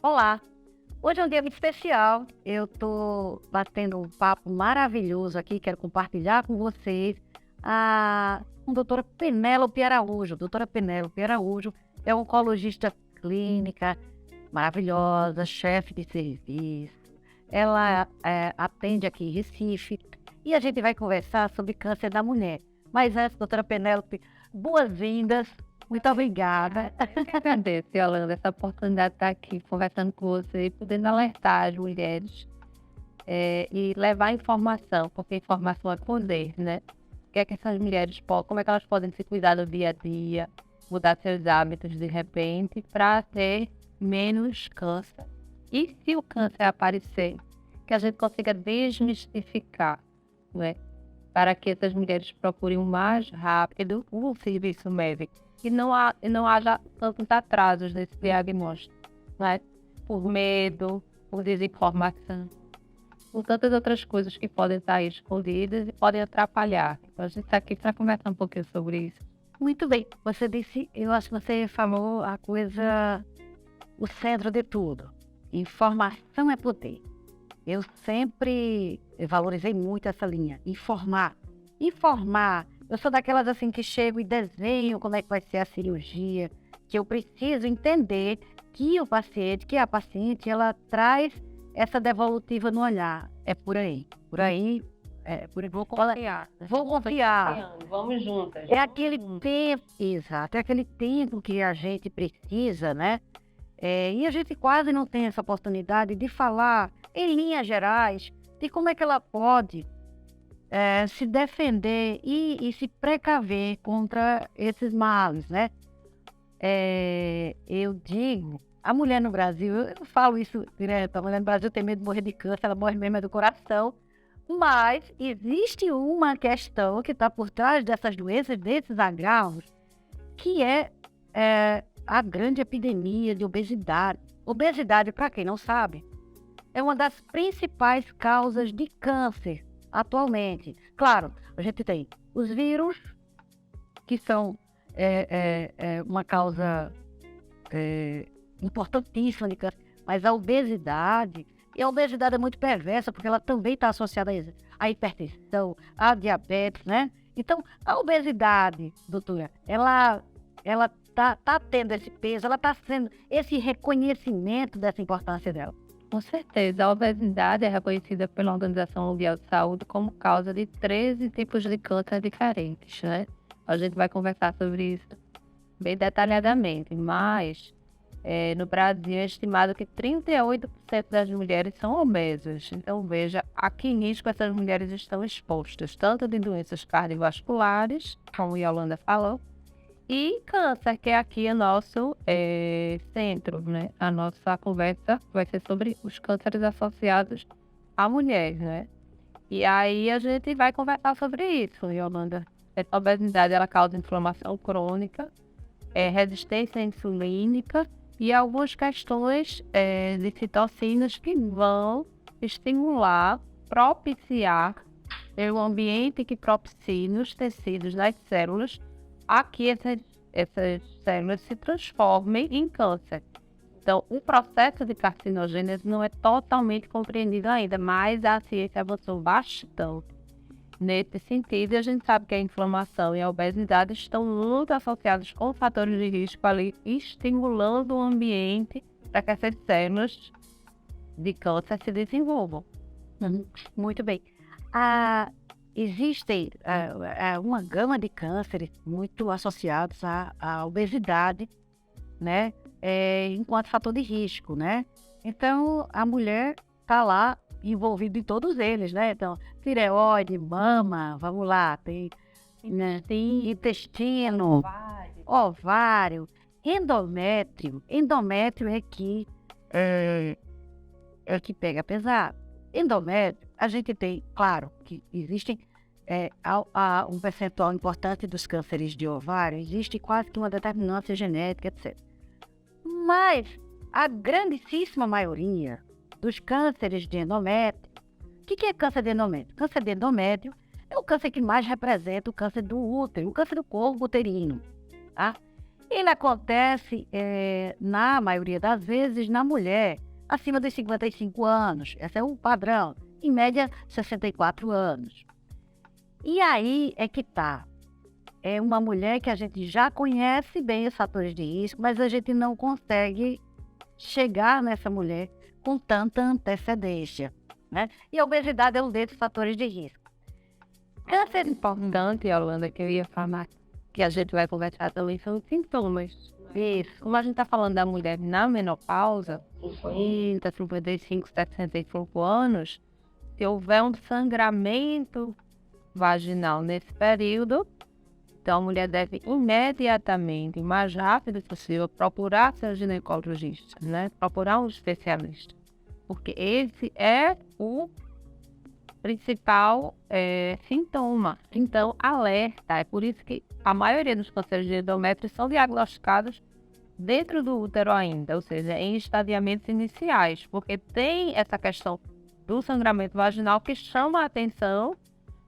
Olá, hoje é um dia muito especial. Eu estou batendo um papo maravilhoso aqui, quero compartilhar com vocês com a doutora Penélope Araújo. Doutora Penélope Araújo é oncologista clínica maravilhosa, chefe de serviço. Ela atende aqui em Recife e a gente vai conversar sobre câncer da mulher. Mas antes, doutora Penélope, boas-vindas. Muito obrigada. Eu que agradeço, Yolanda, essa oportunidade de estar aqui conversando com você e podendo alertar as mulheres e levar informação, porque informação é poder, né? O que é que essas mulheres podem, como é que elas podem se cuidar do dia a dia, mudar seus hábitos de repente para ter menos câncer. E se o câncer aparecer, que a gente consiga desmistificar, né? Para que essas mulheres procurem o mais rápido o serviço médico. E não haja tantos atrasos nesse diagnóstico, né? Por medo, por desinformação, por tantas outras coisas que podem estar aí escondidas e podem atrapalhar. Então a gente está aqui para conversar um pouquinho sobre isso. Muito bem, você disse, eu acho que você falou a coisa, o centro de tudo. Informação é poder. Eu sempre valorizei muito essa linha, informar. Eu sou daquelas assim que chego e desenho como é que vai ser a cirurgia, que eu preciso entender que a paciente, ela traz essa devolutiva no olhar. É por aí. Vou confiar. Vou confiar. Vamos juntas. É aquele tempo, exato, é aquele tempo que a gente precisa, né? E a gente quase não tem essa oportunidade de falar, em linhas gerais, de como é que ela pode se defender e se precaver contra esses males, né? Eu digo, a mulher no Brasil, eu falo isso direto, a mulher no Brasil tem medo de morrer de câncer, ela morre mesmo do coração, mas existe uma questão que está por trás dessas doenças, desses agravos, que é a grande epidemia de obesidade. Obesidade, para quem não sabe, é uma das principais causas de câncer atualmente. Claro, a gente tem os vírus, que são uma causa importantíssima de câncer, mas a obesidade é muito perversa, porque ela também está associada à hipertensão, à diabetes, né? Então, a obesidade, doutora, ela tá tendo esse peso, ela está sendo esse reconhecimento dessa importância dela. Com certeza, a obesidade é reconhecida pela Organização Mundial de Saúde como causa de 13 tipos de câncer diferentes, né? A gente vai conversar sobre isso bem detalhadamente, mas no Brasil é estimado que 38% das mulheres são obesas. Então, veja a que risco essas mulheres estão expostas, tanto de doenças cardiovasculares, como a Yolanda falou, e câncer, que aqui é nosso centro, né? A nossa conversa vai ser sobre os cânceres associados à mulher, né? E aí a gente vai conversar sobre isso, Yolanda. A obesidade, ela causa inflamação crônica, resistência insulínica e algumas questões de citocinas que vão estimular, propiciar um ambiente que propicie nos tecidos das células a que essas células se transformem em câncer. Então, o processo de carcinogênese não é totalmente compreendido ainda, mas a ciência avançou bastante nesse sentido. A gente sabe que a inflamação e a obesidade estão muito associados com fatores de risco ali, estimulando o ambiente para que essas células de câncer se desenvolvam. Muito bem. Existe uma gama de cânceres muito associados à obesidade, né? Enquanto fator de risco, né? Então, a mulher está lá envolvida em todos eles, né? Então, tireoide, mama, vamos lá, tem intestino, ovário, endométrio. Endométrio é que pega pesado. Endométrio, a gente tem, claro, que existem um percentual importante dos cânceres de ovário, existe quase que uma determinância genética, etc. Mas a grandíssima maioria dos cânceres de endométrio, o que é câncer de endométrio? Câncer de endométrio é o câncer que mais representa o câncer do útero, o câncer do corpo uterino, tá? Ele acontece, na maioria das vezes, na mulher acima dos 55 anos. Esse é o padrão. Em média, 64 anos. E aí é que tá. É uma mulher que a gente já conhece bem os fatores de risco, mas a gente não consegue chegar nessa mulher com tanta antecedência, né? E a obesidade é um desses fatores de risco. Câncer importante, Yolanda, que eu ia falar, que a gente vai conversar também, são os sintomas. Isso. Como a gente está falando da mulher na menopausa, 50, 55, 65 anos, se houver um sangramento vaginal nesse período, então a mulher deve imediatamente, o mais rápido possível, procurar seu ginecologista, né? Procurar um especialista. Porque esse é o principal sintoma. Então, alerta. É por isso que a maioria dos cânceres de endométrio são diagnosticados dentro do útero ainda, ou seja, em estadiamentos iniciais, porque tem essa questão do sangramento vaginal que chama a atenção.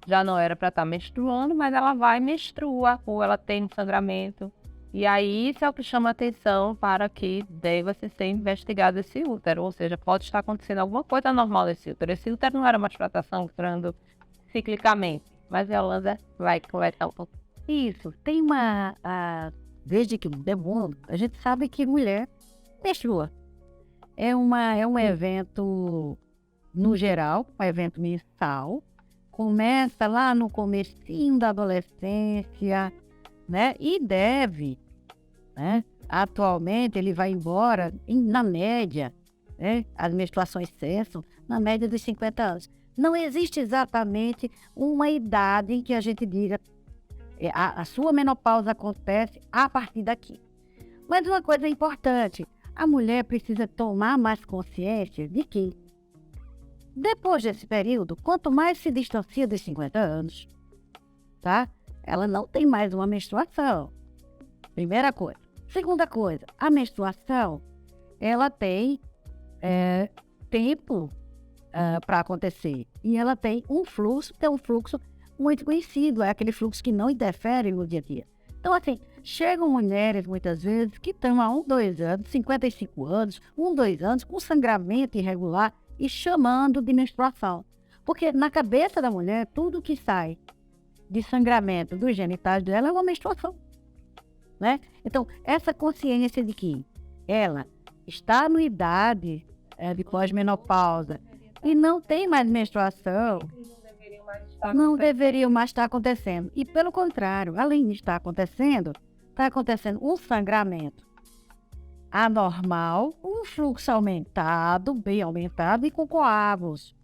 Já não era para estar menstruando, mas ela vai menstrua ou ela tem um sangramento. E aí isso é o que chama a atenção para que deva ser investigado esse útero. Ou seja, pode estar acontecendo alguma coisa anormal nesse útero. Esse útero não era mais para estar sangrando ciclicamente. Mas a Yolanda vai conversar um pouco. Isso. Tem desde que é mundo, a gente sabe que mulher menstrua. É um evento, no geral, um evento mensal. Começa lá no comecinho da adolescência, né? E deve, né? Atualmente ele vai embora, na média, né? As menstruações cessam na média dos 50 anos. Não existe exatamente uma idade em que a gente diga a sua menopausa acontece a partir daqui. Mas uma coisa importante, a mulher precisa tomar mais consciência de que depois desse período, quanto mais se distancia dos 50 anos, tá? Ela não tem mais uma menstruação. Primeira coisa. Segunda coisa, a menstruação, ela tem tempo para acontecer. E ela tem um fluxo, que é um fluxo muito conhecido, é aquele fluxo que não interfere no dia a dia. Então, assim, chegam mulheres, muitas vezes, que estão há 1, 2 anos, 55 anos, 1, 2 anos, com sangramento irregular, e chamando de menstruação. Porque na cabeça da mulher, tudo que sai de sangramento dos genitais dela é uma menstruação, né? Então, essa consciência de que ela está na idade de pós-menopausa e não tem mais menstruação, não deveriam mais estar acontecendo. E pelo contrário, além de estar acontecendo, está acontecendo um sangramento anormal, um fluxo aumentado, bem aumentado e com coágulos.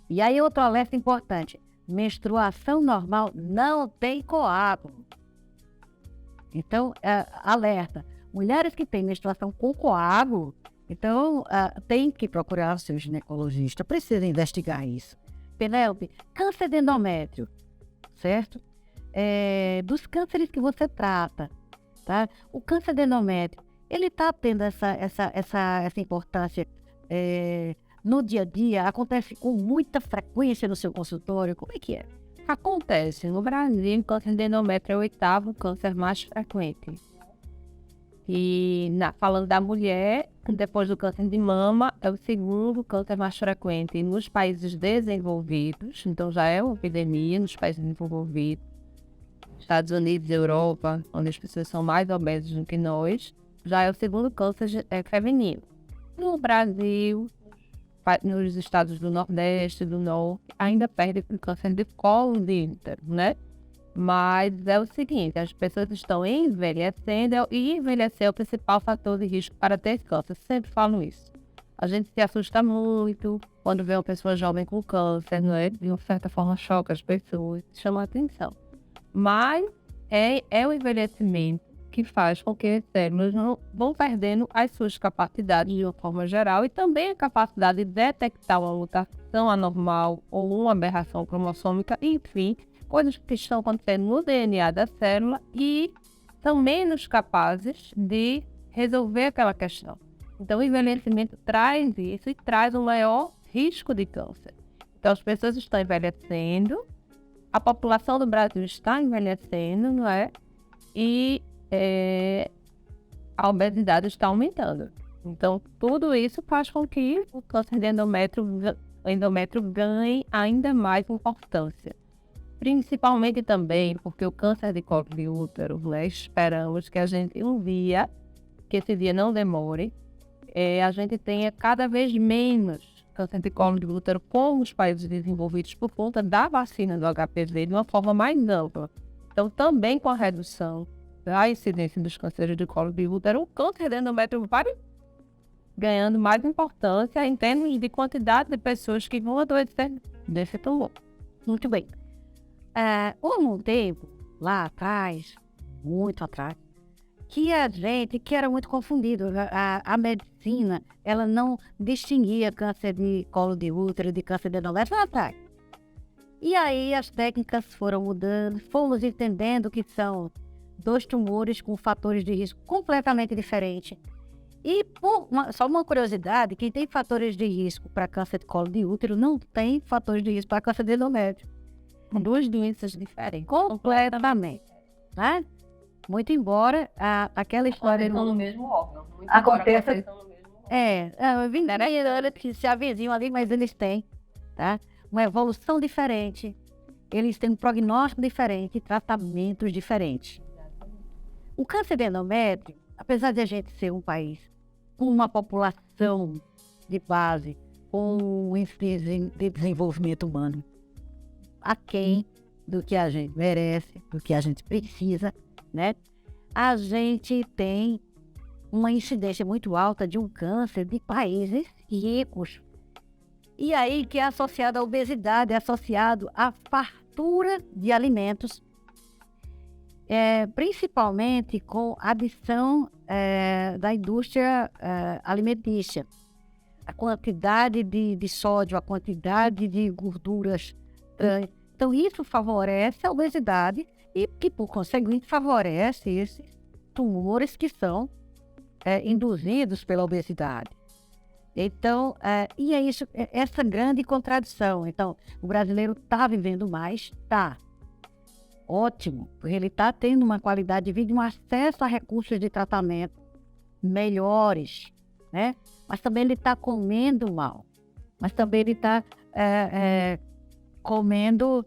E aí outro alerta importante, menstruação normal não tem coágulo. Então, alerta, mulheres que têm menstruação com coágulo, então tem que procurar o seu ginecologista, precisa investigar isso. Penélope, câncer de endométrio, certo? Dos cânceres que você trata, tá? O câncer de endométrio, ele está tendo essa importância no dia a dia? Acontece com muita frequência no seu consultório? Como é que é? Acontece. No Brasil, o câncer de endométrio é o 8º câncer mais frequente. E falando da mulher, depois do câncer de mama, é o 2º câncer mais frequente nos países desenvolvidos. Então já é uma epidemia nos países desenvolvidos. Estados Unidos e Europa, onde as pessoas são mais obesas do que nós, já é o 2º câncer feminino. No Brasil, nos estados do Nordeste e do Norte, ainda perde com câncer de colo de útero, né? Mas é o seguinte, as pessoas estão envelhecendo e envelhecer é o principal fator de risco para ter câncer. Sempre falo isso. A gente se assusta muito quando vê uma pessoa jovem com câncer, não é? De uma certa forma choca as pessoas, chama a atenção. Mas é o envelhecimento que faz com que as células não vão perdendo as suas capacidades de uma forma geral e também a capacidade de detectar uma mutação anormal ou uma aberração cromossômica, enfim, coisas que estão acontecendo no DNA da célula e são menos capazes de resolver aquela questão. Então, o envelhecimento traz isso e traz um maior risco de câncer. Então, as pessoas estão envelhecendo, a população do Brasil está envelhecendo, não é? E a obesidade está aumentando. Então, tudo isso faz com que o câncer de endométrio ganhe ainda mais importância. Principalmente também porque o câncer de colo de útero, né, esperamos que a gente um dia, que esse dia não demore, a gente tenha cada vez menos câncer de colo de útero com os países desenvolvidos por conta da vacina do HPV de uma forma mais ampla. Então, também com a redução da incidência dos cânceres de colo de útero, o câncer de endométrio vai ganhando mais importância em termos de quantidade de pessoas que vão adoecer desse tumor. Muito bem. Houve um tempo, lá atrás, muito atrás, que era muito confundido. A medicina, ela não distinguia câncer de colo de útero de câncer de endométrio lá atrás. E aí as técnicas foram mudando, fomos entendendo que são dois tumores com fatores de risco completamente diferentes. E só uma curiosidade, quem tem fatores de risco para câncer de colo de útero não tem fatores de risco para câncer de endométrio. Duas doenças diferentes. Completamente. Né? Muito embora aquela história no mesmo órgão. Acontece. Que se avizinham ali, mas eles têm, tá? Uma evolução diferente. Eles têm um prognóstico diferente, tratamentos diferentes. O câncer de endométrio, apesar de a gente ser um país com uma população de base, com um índice de desenvolvimento humano aquém do que a gente merece, do que a gente precisa, né? A gente tem uma incidência muito alta de um câncer de países ricos. E aí que é associado à obesidade, é associado à fartura de alimentos, principalmente com a adição da indústria alimentícia. A quantidade de sódio, a quantidade de gorduras. Então, isso favorece a obesidade e que, por conseguinte, favorece esses tumores que são induzidos pela obesidade. Então, e é isso, essa grande contradição. Então, o brasileiro está vivendo mais? Está. Ótimo, porque ele está tendo uma qualidade de vida, um acesso a recursos de tratamento melhores, né? Mas também ele está comendo mal. Mas também ele está comendo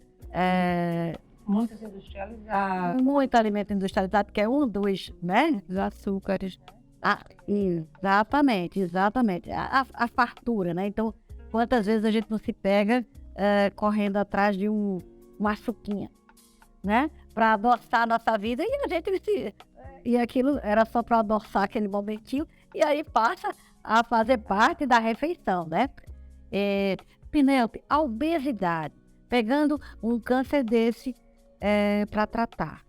muito industrializado. Muito alimento industrializado, que é um dos, né? Os açúcares. Exatamente. A fartura, né? Então, quantas vezes a gente não se pega correndo atrás de uma suquinha, né? Para adoçar a nossa vida, e a gente e aquilo era só para adoçar aquele momentinho, e aí passa a fazer parte da refeição, né? Penélope, a obesidade, pegando um câncer desse para tratar.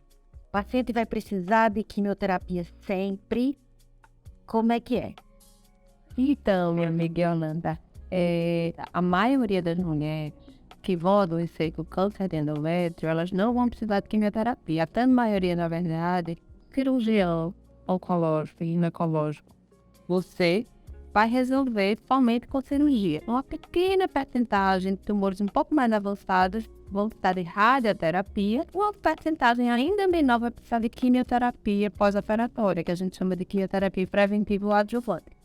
O paciente vai precisar de quimioterapia sempre. Como é que é? Então, minha amiga Yolanda, a maioria das mulheres que vão adoecer com câncer de endométrio, elas não vão precisar de quimioterapia. Até a maioria, na verdade, cirurgião oncológico e ginecológico, você vai resolver somente com cirurgia. Uma pequena percentagem de tumores um pouco mais avançados vão precisar de radioterapia, uma percentagem ainda menor vai precisar de quimioterapia pós-operatória, que a gente chama de quimioterapia preventiva ou adjuvante.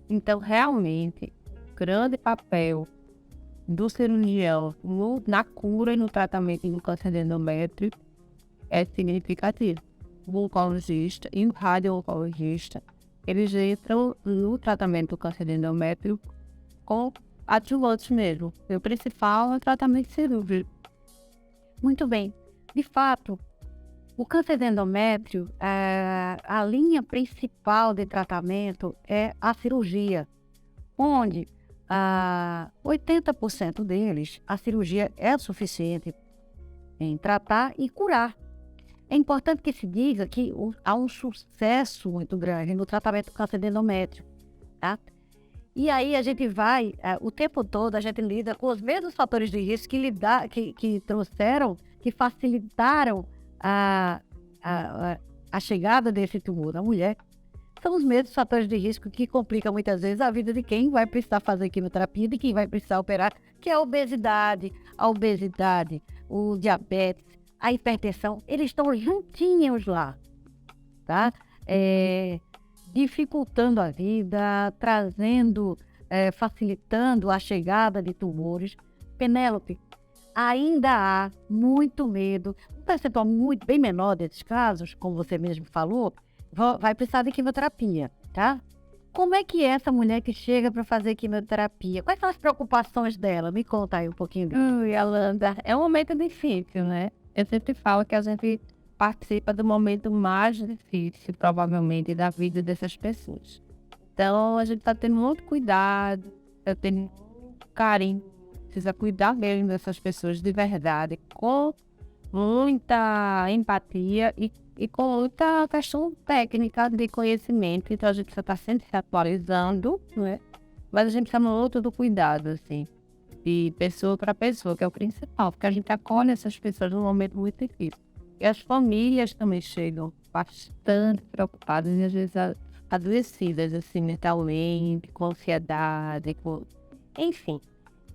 Então, realmente, o grande papel do cirurgião na cura e no tratamento do câncer de endométrio é significativo. O oncologista e o radio-oncologista, eles entram no tratamento do câncer de endométrio com adjuvantes mesmo. O principal é o tratamento cirúrgico. Muito bem. De fato, o câncer de endométrio, a linha principal de tratamento é a cirurgia, onde 80% deles, a cirurgia é suficiente em tratar e curar. É importante que se diga que há um sucesso muito grande no tratamento do câncer de endométrio, tá? E aí a gente vai, o tempo todo, a gente lida com os mesmos fatores de risco que trouxeram, que facilitaram a chegada desse tumor na mulher. São os mesmos fatores de risco que complicam muitas vezes a vida de quem vai precisar fazer quimioterapia, de quem vai precisar operar, que é a obesidade, o diabetes, a hipertensão, eles estão juntinhos lá. tá? Dificultando a vida, trazendo, facilitando a chegada de tumores. Penélope, ainda há muito medo, um percentual bem menor desses casos, como você mesmo falou, vai precisar de quimioterapia, tá? Como é que é essa mulher que chega para fazer quimioterapia? Quais são as preocupações dela? Me conta aí um pouquinho disso. Ui, Alanda, é um momento difícil, né? Eu sempre falo que a gente participa do momento mais difícil, provavelmente, da vida dessas pessoas. Então, a gente tá tendo muito cuidado, eu tenho muito carinho, precisa cuidar mesmo dessas pessoas de verdade, com muita empatia e com muita questão técnica de conhecimento. Então, a gente precisa estar sempre se atualizando, né? Mas a gente precisa muito do cuidado, assim, de pessoa para pessoa, que é o principal, porque a gente acolhe essas pessoas num momento muito difícil. E as famílias também chegam bastante preocupadas e às vezes adoecidas, assim, mentalmente, com ansiedade, enfim.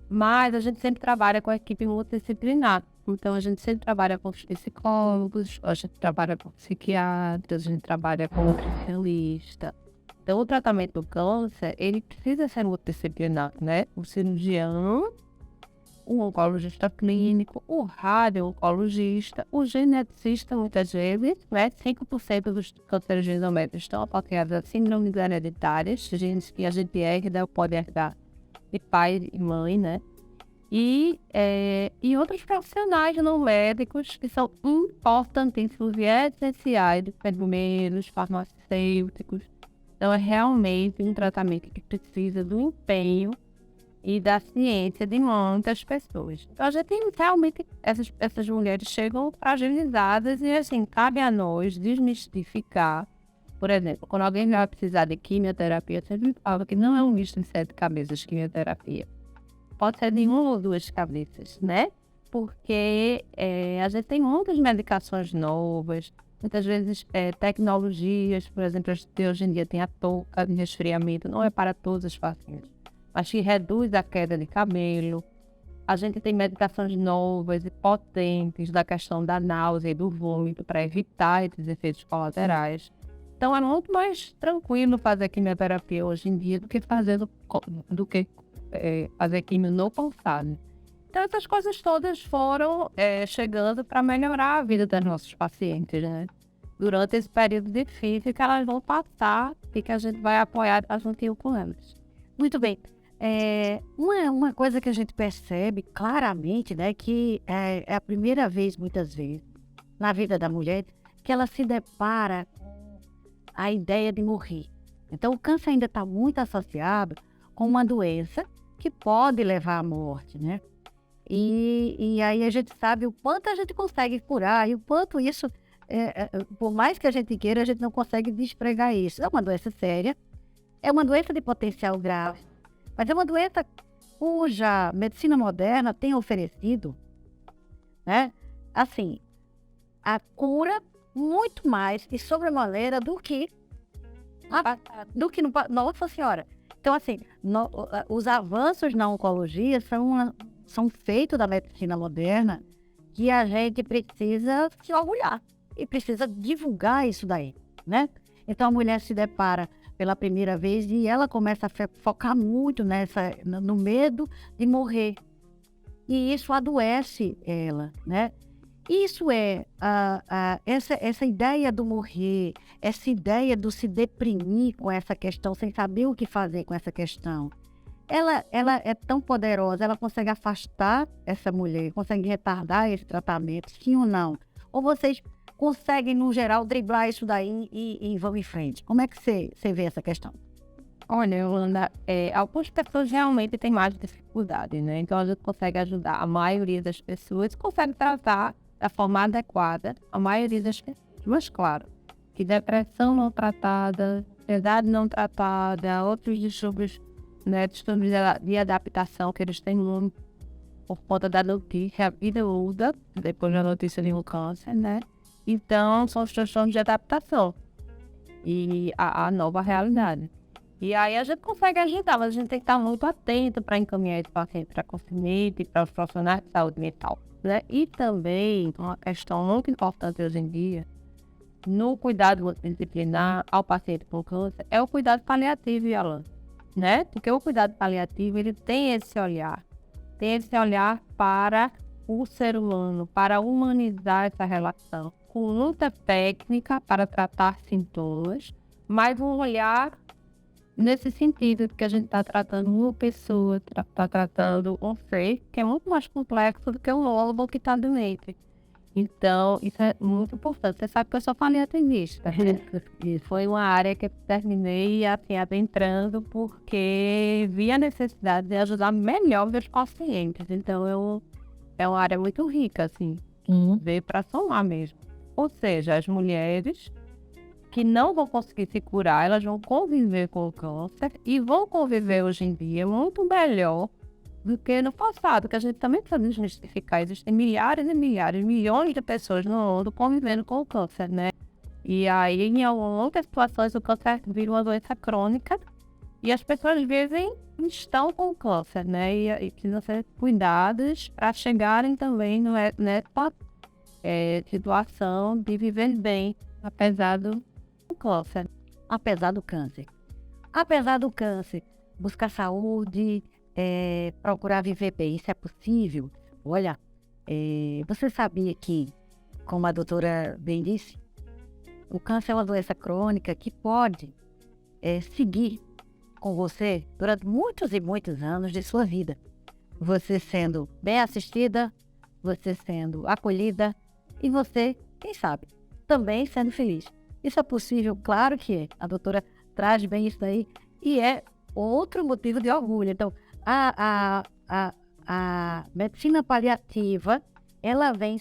Mas a gente sempre trabalha com a equipe multidisciplinar. Então, a gente sempre trabalha com os psicólogos, a gente trabalha com psiquiatras, a gente trabalha com nutricionista. Então, o tratamento do câncer, ele precisa ser multidisciplinar, né? O cirurgião, o oncologista clínico, o radio-oncologista, o geneticista, muitas vezes, né? 5% dos cânceres de endométrio estão associados a síndromes hereditárias, genes que a gente herda ou pode herdar de pai e mãe, né? E outros profissionais não médicos que são importantíssimos e essenciais, enfermeiros, farmacêuticos. Então, é realmente um tratamento que precisa do empenho e da ciência de muitas pessoas. Então, a gente realmente, essas mulheres chegam fragilizadas e, assim, cabe a nós desmistificar. Por exemplo, quando alguém vai precisar de quimioterapia, eu sempre falo que não é um bicho de 7 cabeças quimioterapia. Pode ser de 1 ou 2 cabeças, né? Porque a gente tem muitas medicações novas, muitas vezes tecnologias, por exemplo, a gente hoje em dia tem a touca de resfriamento, não é para todos os pacientes, mas que reduz a queda de cabelo. A gente tem medicações novas e potentes da questão da náusea e do vômito para evitar esses efeitos colaterais. Então é muito mais tranquilo fazer quimioterapia hoje em dia do que fazer quimio no passado. Então essas coisas todas foram chegando para melhorar a vida dos nossos pacientes, né? Durante esse período difícil que elas vão passar e que a gente vai apoiar juntinho com elas. Muito bem. Uma coisa que a gente percebe claramente, né, que é a primeira vez, muitas vezes, na vida da mulher, que ela se depara com a ideia de morrer. Então, o câncer ainda está muito associado com uma doença que pode levar à morte, né? E aí a gente sabe o quanto a gente consegue curar e o quanto isso, por mais que a gente queira, a gente não consegue despregar isso. É uma doença séria, é uma doença de potencial grave, mas é uma doença cuja medicina moderna tem oferecido, né? Assim, a cura muito mais e sobremaneira do que Nossa Senhora. Então, assim, os avanços na oncologia são feitos da medicina moderna que a gente precisa se orgulhar e precisa divulgar isso daí, né? Então, a mulher se depara pela primeira vez e ela começa a focar muito no medo de morrer. E isso adoece ela, né? Isso essa ideia do morrer, essa ideia do se deprimir com essa questão, sem saber o que fazer com essa questão. Ela é tão poderosa, ela consegue afastar essa mulher, consegue retardar esse tratamento, sim ou não? Ou vocês conseguem, no geral, driblar isso daí e vão em frente? Como é que você vê essa questão? Olha, Yolanda, algumas pessoas realmente têm mais dificuldade, né? Então, a gente consegue ajudar a maioria das pessoas, consegue tratar da forma adequada a maioria das pessoas. Mas, claro, que depressão não tratada, ansiedade não tratada, outros distúrbios, né, distúrbios de adaptação que eles têm muito por conta da notícia, a vida muda depois da notícia de um câncer, né? Então, são os transtornos de adaptação e a nova realidade. E aí a gente consegue ajudar, mas a gente tem que estar muito atento para encaminhar esse paciente para conselheiro e para os profissionais de saúde mental, né? E também, uma questão muito importante hoje em dia, no cuidado multidisciplinar ao paciente com câncer é o cuidado paliativo, Yolanda, né? Porque o cuidado paliativo, ele tem esse olhar para o ser humano, para humanizar essa relação, com luta técnica para tratar sintomas, mas um olhar nesse sentido, que a gente está tratando uma pessoa, está tratando um ser que é muito mais complexo do que um órgão que está doente. Então, isso é muito importante. Você sabe que eu sou paliativista. E foi uma área que eu terminei assim, adentrando porque vi a necessidade de ajudar melhor meus pacientes. Então, é uma área muito rica, assim, veio para somar mesmo. Ou seja, as mulheres que não vão conseguir se curar, elas vão conviver com o câncer e vão conviver hoje em dia muito melhor do que no passado, que a gente também precisa desmistificar. Existem milhares e milhares, milhões de pessoas no mundo convivendo com o câncer, né? E aí, em algumas situações, o câncer vira uma doença crônica e as pessoas, às vezes, estão com o câncer, né? E precisam ser cuidadas para chegarem também nessa situação de viver bem, apesar do câncer. Apesar do câncer. Apesar do câncer, buscar saúde, procurar viver bem, isso é possível? Olha, você sabia que, como a doutora bem disse, o câncer é uma doença crônica que pode seguir com você durante muitos e muitos anos de sua vida. Você sendo bem assistida, você sendo acolhida e você, quem sabe, também sendo feliz. Isso é possível? Claro que é. A doutora traz bem isso daí e é outro motivo de orgulho. Então, a medicina paliativa, ela vem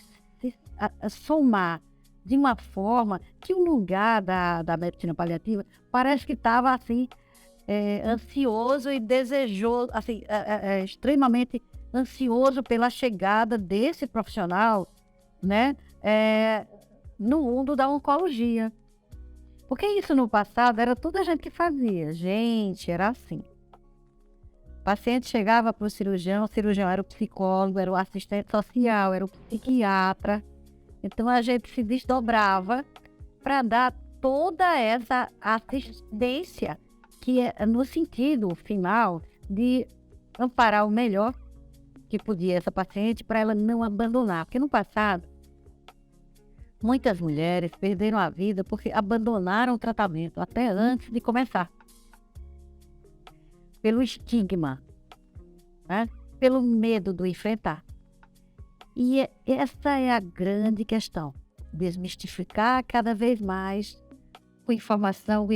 a somar de uma forma que o lugar da medicina paliativa parece que estava assim, ansioso e desejoso, assim, extremamente ansioso pela chegada desse profissional, né, no mundo da oncologia. Porque isso no passado era toda a gente que fazia. Gente, era assim. O paciente chegava para o cirurgião era o psicólogo, era o assistente social, era o psiquiatra. Então a gente se desdobrava para dar toda essa assistência que é no sentido final de amparar o melhor que podia essa paciente para ela não abandonar. Porque no passado, muitas mulheres perderam a vida porque abandonaram o tratamento até antes de começar. Pelo estigma, né? Pelo medo do enfrentar. E essa é a grande questão. Desmistificar cada vez mais com informação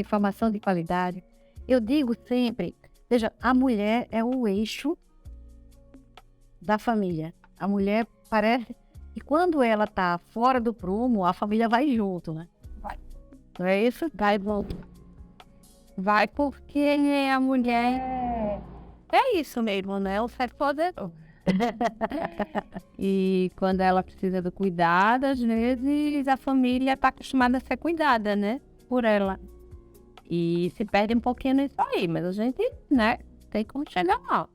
de qualidade. Eu digo sempre, veja, a mulher é o eixo da família. A mulher parece que quando ela está fora do prumo, a família vai junto, né? Vai. Não é isso? Vai, volta. Vai porque a mulher é isso mesmo, né? O sexo poderoso. E quando ela precisa do cuidado, às vezes a família está acostumada a ser cuidada, né? Por ela. E se perde um pouquinho nisso aí, mas a gente, né? Tem como chegar lá.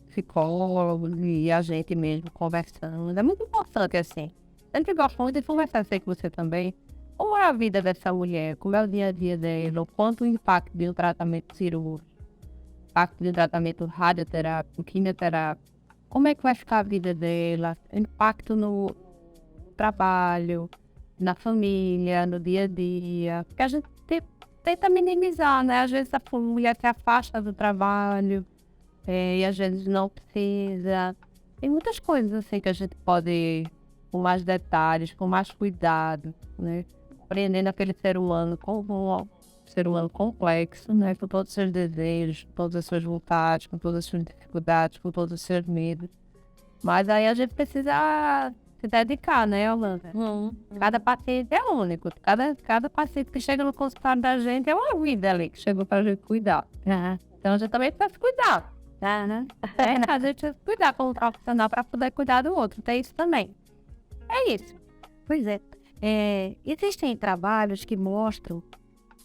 Psicólogo e a gente mesmo conversando. É muito importante, assim. Sempre gosto muito de conversar, sei que você também. Como é a vida dessa mulher? Como é o dia a dia dela? O quanto o impacto de um tratamento cirúrgico, impacto de um tratamento radioterápico, quimioterápico. Como é que vai ficar a vida dela? Impacto no trabalho, na família, no dia a dia. Porque a gente tenta minimizar, né? Às vezes a mulher se afasta do trabalho e às vezes não precisa. Tem muitas coisas assim que a gente pode, com mais detalhes, com mais cuidado, né? Aprendendo aquele ser humano como um ser humano complexo, né? Com todos os seus desejos, com todas as suas vontades, com todas as suas dificuldades, com todos os seus medos. Mas aí a gente precisa se dedicar, né, Yolanda? Cada paciente é único. Cada paciente que chega no consultório da gente é uma vida ali que chegou pra gente cuidar. Então a gente também precisa se cuidar. Né? A gente precisa se cuidar como profissional para poder cuidar do outro. Tem isso também. É isso. Pois é. Existem trabalhos que mostram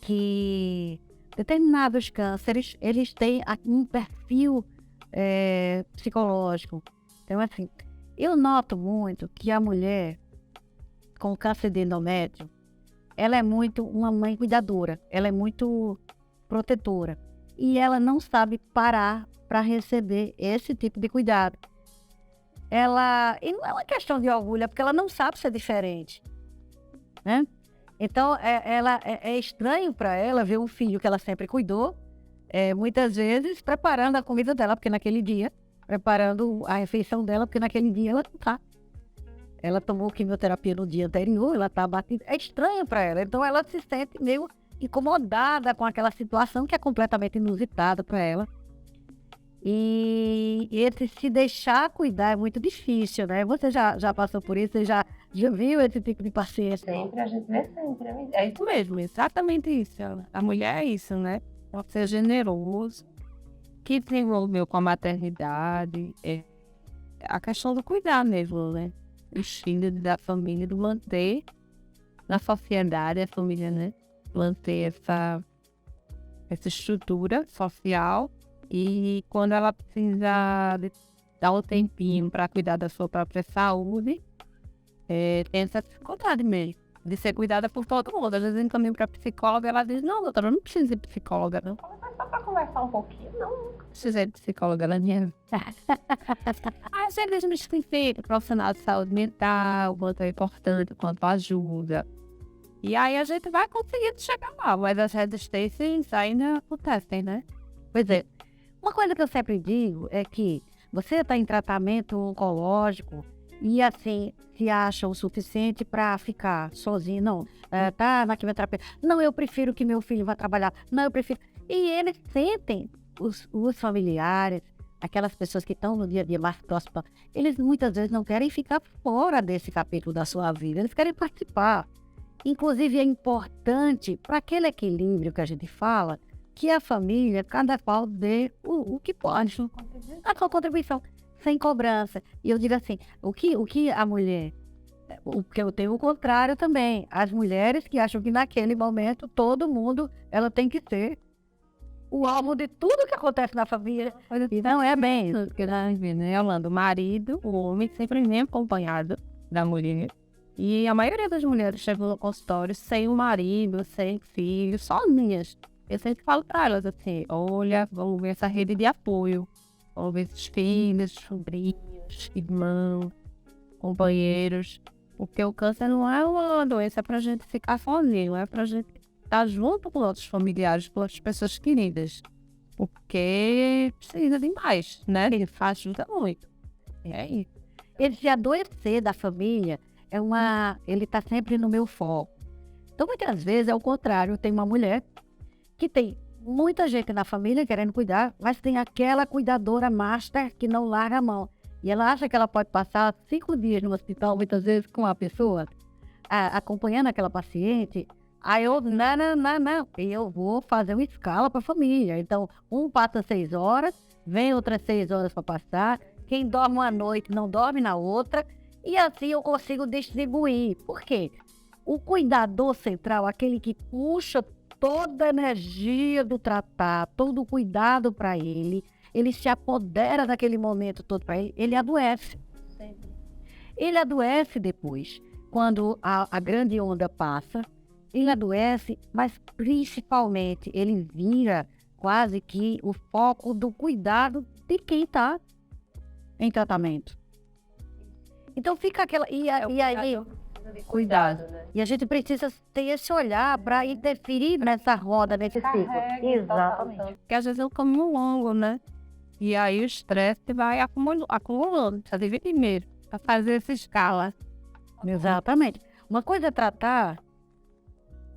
que determinados cânceres, eles têm um perfil psicológico. Então, assim, eu noto muito que a mulher com câncer de endométrio, ela é muito uma mãe cuidadora, ela é muito protetora. E ela não sabe parar para receber esse tipo de cuidado. E não é uma questão de orgulho, é porque ela não sabe ser diferente, né? Então, é estranho para ela ver um filho que ela sempre cuidou, muitas vezes preparando a comida dela, porque naquele dia, preparando a refeição dela, porque naquele dia ela não tá. Ela tomou quimioterapia no dia anterior, ela tá abatida. É estranho para ela, então ela se sente meio incomodada com aquela situação que é completamente inusitada para ela. E esse se deixar cuidar é muito difícil, né? Você já passou por isso? Você já viu esse tipo de paciente? Sempre, a gente vê sempre. É isso mesmo, exatamente isso. A mulher é isso, né? Pode ser generoso, que desenvolveu com a maternidade, é a questão do cuidar mesmo, né? Dos filhos, da família, do manter na sociedade a família, né? Manter essa estrutura social. E quando ela precisa dar um tempinho para cuidar da sua própria saúde, tem essa dificuldade mesmo, de ser cuidada por todo mundo. Às vezes eu encaminho para psicóloga e ela diz, não, doutora, eu não preciso de psicóloga, não. Mas só para conversar um pouquinho, não precisei de psicóloga na minha vida. Às vezes me esqueci, profissional de saúde mental, quanto é importante, quanto ajuda. E aí a gente vai conseguindo chegar lá, mas as resistências ainda acontecem, né? Pois é. Uma coisa que eu sempre digo é que você está em tratamento oncológico e, assim, se acha o suficiente para ficar sozinho. Não, tá na quimioterapia. Não, eu prefiro que meu filho vá trabalhar. Não, eu prefiro... E eles sentem, os familiares, aquelas pessoas que estão no dia a dia mais próximas, eles muitas vezes não querem ficar fora desse capítulo da sua vida. Eles querem participar. Inclusive, é importante, para aquele equilíbrio que a gente fala, que a família, cada qual dê o que pode, a sua contribuição, sem cobrança. E eu digo assim, o que a mulher, porque eu tenho o contrário também, as mulheres que acham que naquele momento todo mundo, ela tem que ser o alvo de tudo que acontece na família. E não é bem isso. Porque, né, Yolanda, o marido, o homem, sempre vem acompanhado da mulher. E a maioria das mulheres chegam no consultório sem o marido, sem filho, sozinhas. Eu sempre falo para elas assim, olha, vamos ver essa rede de apoio. Vamos ver esses filhos, sobrinhos, irmãos, companheiros. Porque o câncer não é uma doença para a gente ficar sozinho, é para a gente estar junto com outros familiares, com outras pessoas queridas. Porque precisa de mais, né? Ele ajuda muito. É isso. Esse adoecer da família, ele está sempre no meu foco. Então, muitas vezes é o contrário. Tem uma mulher que tem muita gente na família querendo cuidar, mas tem aquela cuidadora master que não larga a mão. E ela acha que ela pode passar 5 dias no hospital, muitas vezes, com a pessoa, acompanhando aquela paciente. Aí eu, não. E eu vou fazer uma escala para a família. Então, um passa 6 horas, vem outras 6 horas para passar. Quem dorme uma noite não dorme na outra. E assim eu consigo distribuir. Por quê? O cuidador central, aquele que puxa toda a energia do tratar, todo o cuidado para ele se apodera daquele momento todo para ele adoece. Sempre. Ele adoece depois, quando a grande onda passa, ele adoece, mas principalmente ele vira quase que o foco do cuidado de quem está em tratamento. Então fica aquela... E aí... Cuidado, né? E a gente precisa ter esse olhar para interferir nessa roda, nesse ciclo. Exatamente. Porque às vezes é um caminho longo, né? E aí o estresse vai acumulando. Precisa dividir primeiro, para fazer essa escala. Exatamente. Uma coisa é tratar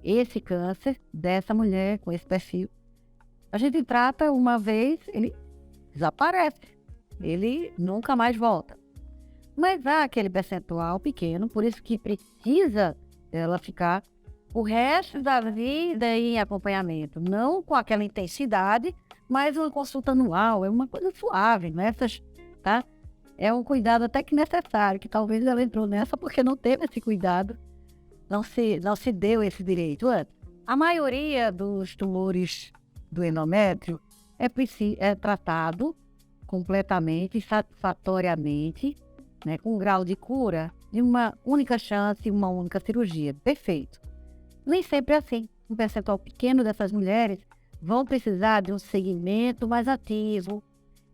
esse câncer dessa mulher com esse perfil. A gente trata uma vez, ele desaparece. Ele nunca mais volta. Mas há aquele percentual pequeno, por isso que precisa ela ficar o resto da vida em acompanhamento. Não com aquela intensidade, mas uma consulta anual, é uma coisa suave, nessas, tá? É um cuidado até que necessário, que talvez ela entrou nessa porque não teve esse cuidado, não se deu esse direito antes. A maioria dos tumores do endométrio é tratado completamente, satisfatoriamente, né, com um grau de cura de uma única chance, uma única cirurgia. Perfeito. Nem sempre é assim. Um percentual pequeno dessas mulheres vão precisar de um segmento mais ativo,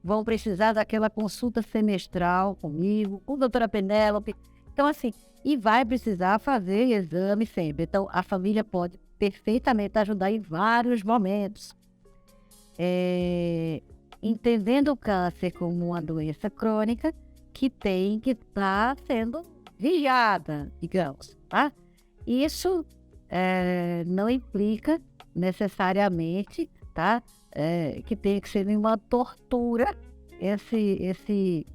vão precisar daquela consulta semestral comigo, com a doutora Penélope. Então, assim, e vai precisar fazer exame sempre. Então, a família pode perfeitamente ajudar em vários momentos. Entendendo o câncer como uma doença crônica que tem que estar sendo vigiada, digamos, tá? Isso não implica necessariamente, tá? Que tenha que ser uma tortura esse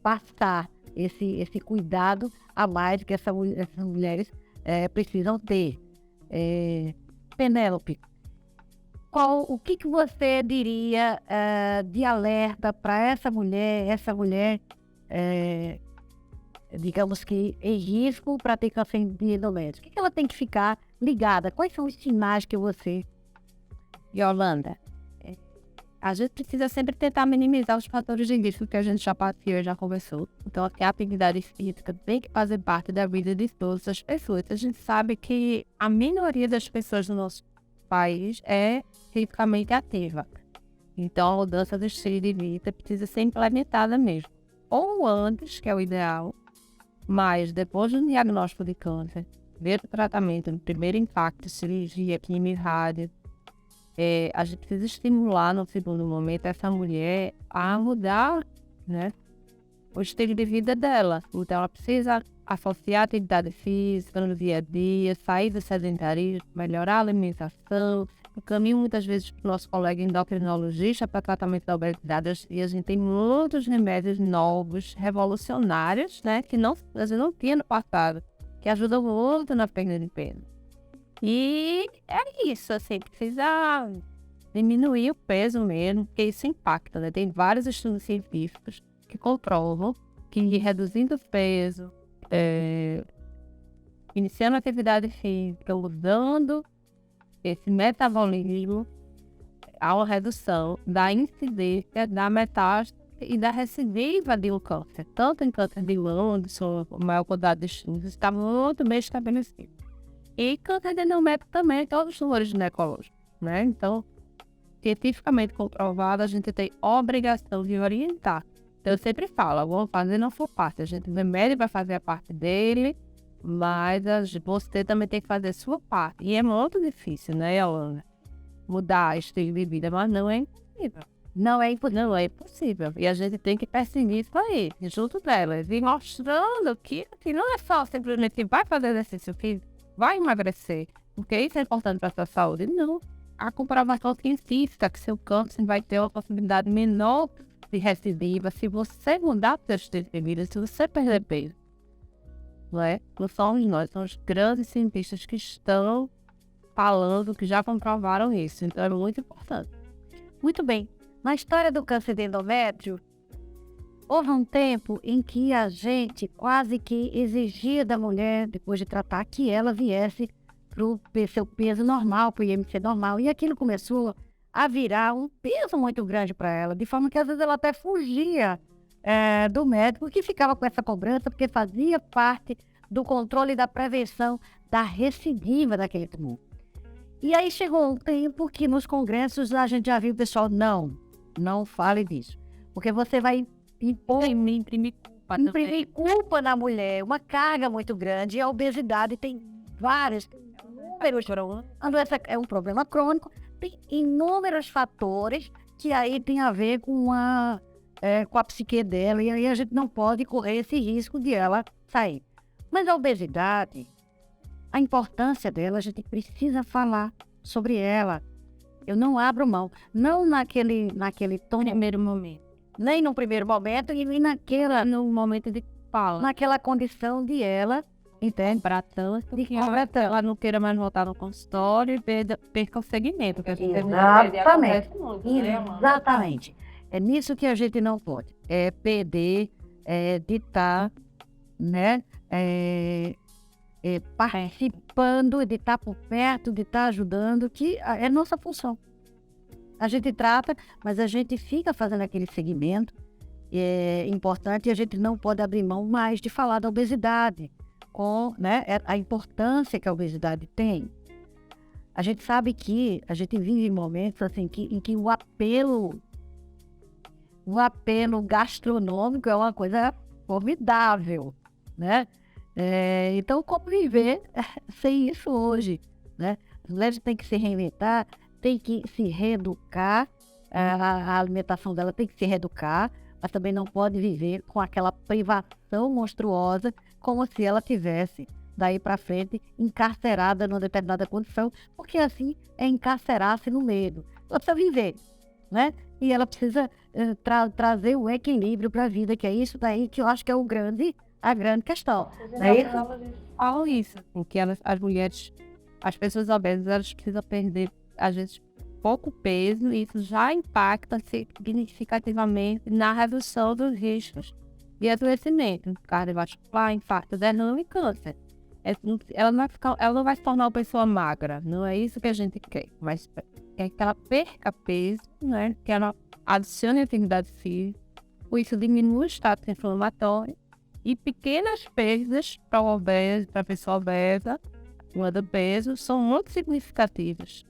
passar, esse cuidado a mais que essas mulheres precisam ter. Penélope, o que você diria de alerta para essa mulher, digamos que em risco para ter câncer de endométrio? O que ela tem que ficar ligada? Quais são os sinais que você... Yolanda, a gente precisa sempre tentar minimizar os fatores de risco que a gente já passeou e já conversou. Então, aqui a atividade física tem que fazer parte da vida de todas as pessoas. A gente sabe que a minoria das pessoas do nosso país é fisicamente ativa. Então, a mudança do estilo de vida precisa ser implementada mesmo. Ou antes, que é o ideal, mas depois do diagnóstico de câncer, ver o tratamento no primeiro impacto, cirurgia, quimio e rádio, a gente precisa estimular no segundo momento essa mulher a mudar, né, o estilo de vida dela. Então ela precisa associar a atividade física no dia a dia, sair do sedentarismo, melhorar a alimentação. Eu caminho muitas vezes para o nosso colega endocrinologista para tratamento da obesidade e a gente tem muitos remédios novos, revolucionários, né, que a gente não tinha no passado, que ajudam muito na perda de peso. E é isso, assim, precisa diminuir o peso mesmo, porque isso impacta, né? Tem vários estudos científicos que comprovam que reduzindo o peso, iniciando atividade física, usando esse metabolismo, há uma redução da incidência da metástase e da recidiva de um câncer. Tanto em câncer de mama, onde são a maior quantidade de estudos, está muito bem estabelecido. E câncer de endométrio também, todos os tumores ginecológicos, né? Então, cientificamente comprovado, a gente tem obrigação de orientar. Então, eu sempre falo, vamos fazer não for parte. A gente vê médico para fazer a parte dele, mas você também tem que fazer a sua parte. E é muito difícil, né, Yolanda? Mudar estilo de vida, mas não é impossível. Não é impossível. E a gente tem que perseguir isso aí, junto delas, e mostrando que não é só simplesmente vai fazer exercício físico, vai emagrecer, porque isso é importante para a sua saúde. Não. A comprovação científica que seu câncer vai ter uma possibilidade menor de recidiva se você mudar o seu estilo de vida, se você perder peso. Não é? Não somos nós, são os grandes cientistas que estão falando, que já comprovaram isso. Então é muito importante. Muito bem. Na história do câncer de endométrio, houve um tempo em que a gente quase que exigia da mulher, depois de tratar, que ela viesse para o seu peso normal, para o IMC normal. E aquilo começou a virar um peso muito grande para ela, de forma que às vezes ela até fugia do médico, que ficava com essa cobrança, porque fazia parte do controle e da prevenção da recidiva daquele tumor. E aí chegou um tempo que nos congressos a gente já viu o pessoal, não fale disso, porque você vai imprimir culpa na mulher, uma carga muito grande, e a obesidade tem vários números, essa é um problema crônico, tem inúmeros fatores que aí tem a ver com a psique dela, e aí a gente não pode correr esse risco de ela sair. Mas a obesidade, a importância dela, a gente precisa falar sobre ela. Eu não abro mão, não naquele tom, Primeiro momento. nem no primeiro momento e nem No momento de fala. naquela condição de ela, entende? Ela não queira mais voltar no consultório e perca o segmento. Que a gente Exatamente. muito, né, Exatamente. É nisso que a gente não pode. É perder, de estar, né? Participando, de estar por perto, de estar ajudando, que é nossa função. A gente trata, mas a gente fica fazendo aquele segmento importante e a gente não pode abrir mão mais de falar da obesidade com, né, a importância que a obesidade tem. A gente sabe que a gente vive momentos assim, em que o apelo gastronômico é uma coisa formidável, né? Então, como viver sem isso hoje, né? As mulheres têm que se reinventar, têm que se reeducar, a alimentação dela tem que se reeducar, mas também não pode viver com aquela privação monstruosa, como se ela tivesse, daí para frente, encarcerada numa determinada condição, porque assim é encarcerar-se no medo. Ela precisa viver, né? E ela precisa trazer o equilíbrio para a vida, que é isso daí que eu acho que é a grande questão. Daí falam isso, assim, que as mulheres, as pessoas obesas, elas precisam perder, às vezes, pouco peso, e isso já impacta significativamente na redução dos riscos de adoecimento cardiovascular, infarto, derrame e câncer. Ela não vai se tornar uma pessoa magra, não é isso que a gente quer, mas quer que ela perca peso, né? Que ela adicione atividade física, isso diminui o status inflamatório, e pequenas perdas para a pessoa obesa, do peso, são muito significativas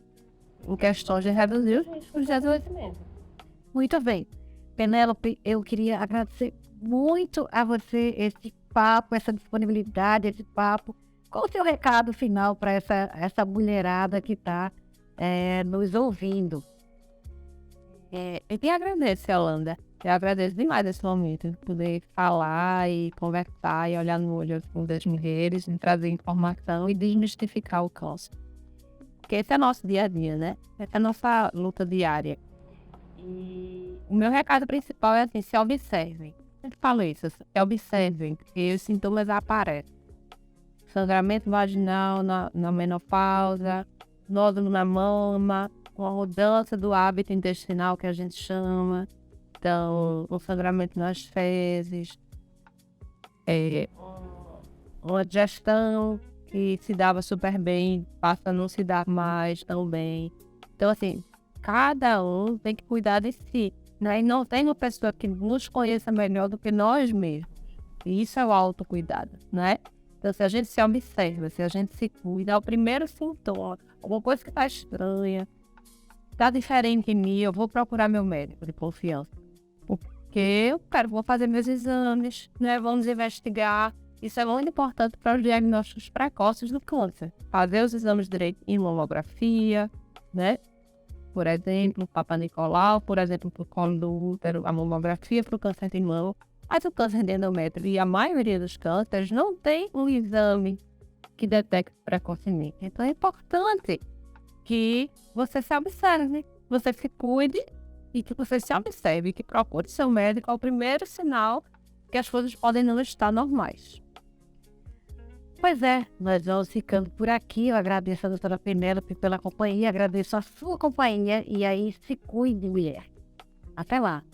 em questões de reduzir os riscos de adoecimento. Muito bem. Penélope, eu queria agradecer muito a você esse papo, essa disponibilidade, esse papo. Qual o seu recado final para essa mulherada que está nos ouvindo? Eu te agradeço, Yolanda. Eu agradeço demais esse momento, de poder falar e conversar e olhar no olho das mulheres, e trazer informação e desmistificar o câncer. Porque esse é nosso dia a dia, né? Essa é a nossa luta diária. E o meu recado principal é assim, se observem. Eu falo isso, se observem, que os sintomas aparecem. Sangramento vaginal na menopausa, nódulo na mama, uma mudança do hábito intestinal que a gente chama. Então, o sangramento nas fezes, uma digestão que se dava super bem, passa a não se dar mais tão bem. Então, assim, cada um tem que cuidar de si, né? E não tem uma pessoa que nos conheça melhor do que nós mesmos. E isso é o autocuidado, né? Então, se a gente se observa, se a gente se cuida, é o primeiro sintoma, alguma coisa que está estranha, está diferente em mim, eu vou procurar meu médico de confiança. Porque vou fazer meus exames, né? Vamos investigar. Isso é muito importante para os diagnósticos precoces do câncer. Fazer os exames direito em mamografia, né? Por exemplo, Papa Nicolau, por exemplo, para o colo do útero, a mamografia para o câncer de mama. Mas o câncer de endométrio e a maioria dos cânceres não tem um exame que detecte precocemente. Então é importante que você se observe, você se cuide e que você se observe, que procure seu médico. É o primeiro sinal que as coisas podem não estar normais. Pois é, nós vamos ficando por aqui. Eu agradeço a doutora Penélope pela companhia, agradeço a sua companhia e aí se cuide, mulher. Até lá.